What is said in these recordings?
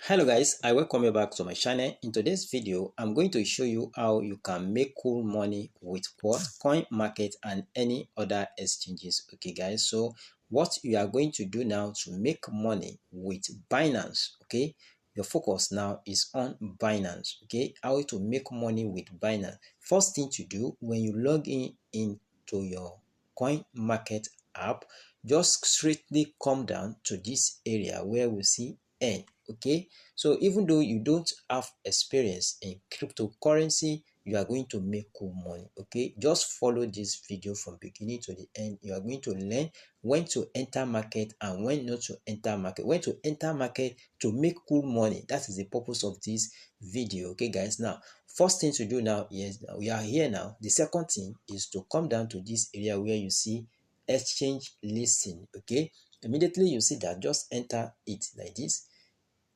Hello guys, I welcome you back to my channel. In today's video, I'm going to show you how you can make cool money with what coin market and any other exchanges. Okay guys, so what you are going to do now to make money with Binance, okay? Your focus now is on Binance, okay? How to make money with Binance. First thing to do when you log in into your coin market app, just straightly come down to this area where we see N, okay? So even though you don't have experience in cryptocurrency, you are going to make cool money, okay? Just follow this video from beginning to the end. You are going to learn when to enter market and when not to enter market. When to enter market to make cool money. That is the purpose of this video, okay guys? Now, first thing to do now is we are here now. The second thing is to come down to this area where you see exchange listing, okay? Immediately you see that, just enter it like this.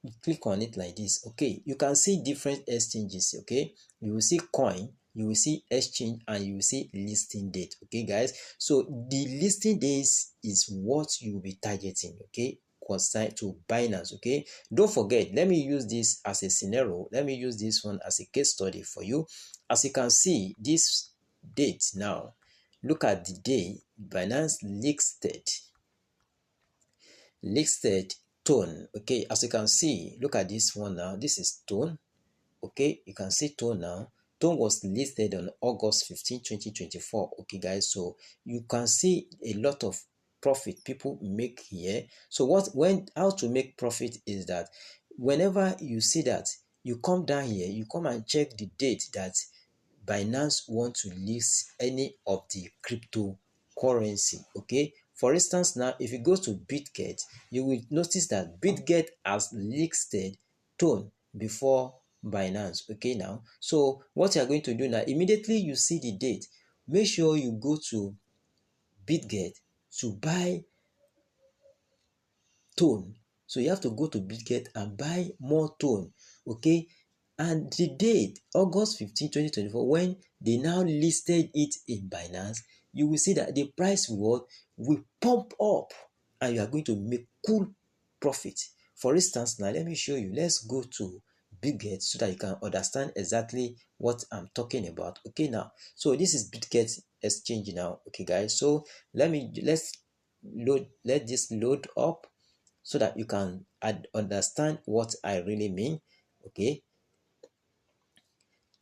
You click on it like this. Okay, you can see different exchanges. Okay, you will see coin, you will see exchange, and you will see listing date. Okay guys, so the listing days is what you will be targeting, okay, concern to Binance. Okay, don't forget, let me use this as a scenario. Let me use this one as a case study for you. As you can see, this date now, look at the day Binance listed tone. Okay, as you can see, look at this one now. This is tone. Okay, you can see tone now. Tone was listed on August 15, 2024. Okay guys, so you can see a lot of profit people make here. So how to make profit is that whenever you see that, you come down here, you come and check the date that Binance want to list any of the cryptocurrency. Okay, for instance, now if you go to Bitget, you will notice that Bitget has listed tone before Binance. Okay, now, so what you are going to do now, immediately you see the date, make sure you go to Bitget to buy tone. So you have to go to Bitget and buy more tone. Okay, and the date August 15, 2024, when they now listed it in Binance, you will see that the price will pump up and you are going to make cool profit. For instance, now let me show you. Let's go to Bitget so that you can understand exactly what I'm talking about. Okay, now, so this is Bitget exchange now. Okay guys, so let this load up so that you can understand what I really mean. Okay,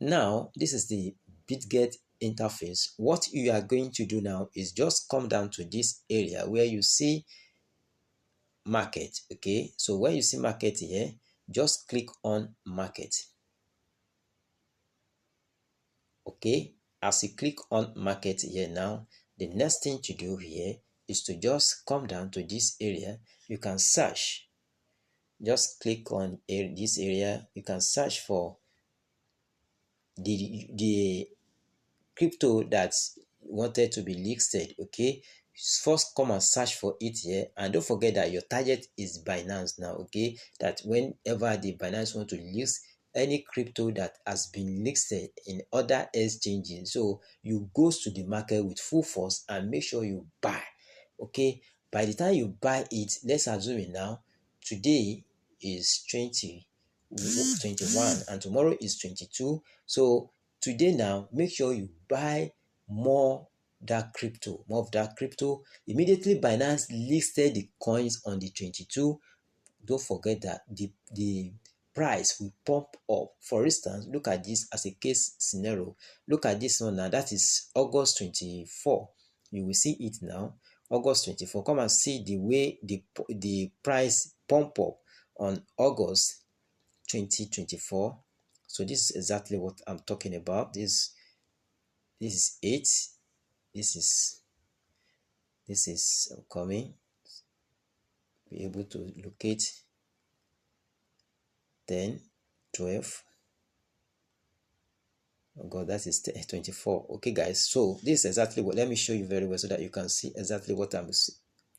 now this is the Bitget interface. What you are going to do now is just come down to this area where you see market. Okay, so when you see market here, just click on market. Okay, as you click on market here now, the next thing to do here is to just come down to this area. You can search, just click on this area. You can search for the crypto that wanted to be listed. Okay, first come and search for it here, and don't forget that your target is Binance now. Okay, that whenever the Binance want to list any crypto that has been listed in other exchanges, so you go to the market with full force and make sure you buy. Okay, by the time you buy it, let's assume it now, today is 21 and tomorrow is 22. So today now, make sure you buy more of that crypto. Immediately Binance listed the coins on the 22. Don't forget that the price will pump up. For instance, look at this as a case scenario. Look at this one now. That is August 24. You will see it now. August 24. Come and see the way the price pump up on August 2024. So this is exactly what I'm talking about. This is 8. This is coming. Be able to locate 10, 12. Oh god, that is 24. Okay guys, so this is exactly what, let me show you very well so that you can see exactly what I'm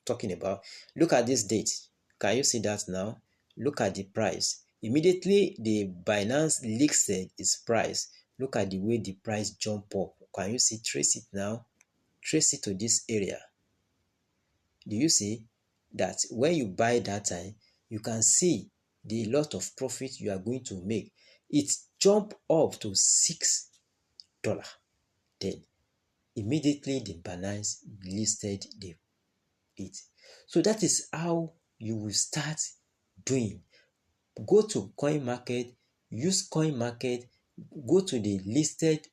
talking about. Look at this date. Can you see that now? Look at the price. Immediately the Binance listed its price. Look at the way the price jump up. Can you see? Trace it now. Trace it to this area. Do you see that when you buy that time, you can see the lot of profit you are going to make. It jump up to $6. Then immediately the Binance listed it. So that is how you will start doing. Go to coin market, use coin market, go to the listed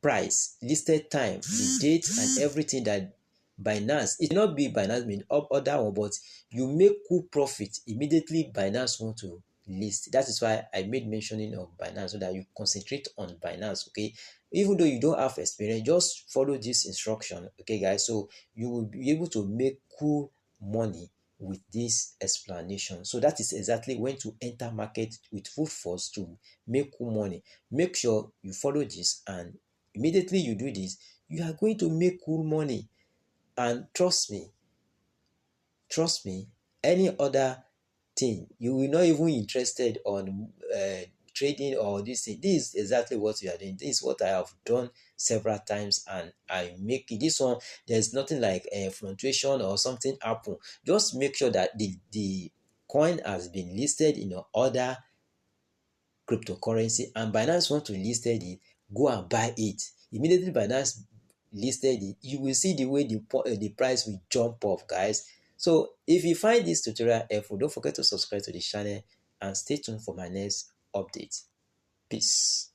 price, listed time, the date, and everything that Binance. It may not be Binance, mean other one, but you make cool profit immediately. Binance want to list. That is why I made mentioning of Binance, so that you concentrate on Binance. Okay, even though you don't have experience, just follow this instruction. Okay, guys, so you will be able to make cool money with this explanation. So that is exactly when to enter market with full force to make cool money. Make sure you follow this, and immediately you do this, you are going to make cool money. And trust me, any other thing, you will not even interested on trading or this thing. This is exactly what you are doing. This is what I have done several times, and I make it. This one, there's nothing like a fluctuation or something happen. Just make sure that the coin has been listed in your other cryptocurrency, and Binance want to listed it. Go and buy it immediately. Binance listed it, you will see the way the price will jump up, guys. So if you find this tutorial helpful, don't forget to subscribe to the channel and stay tuned for my next update. Peace.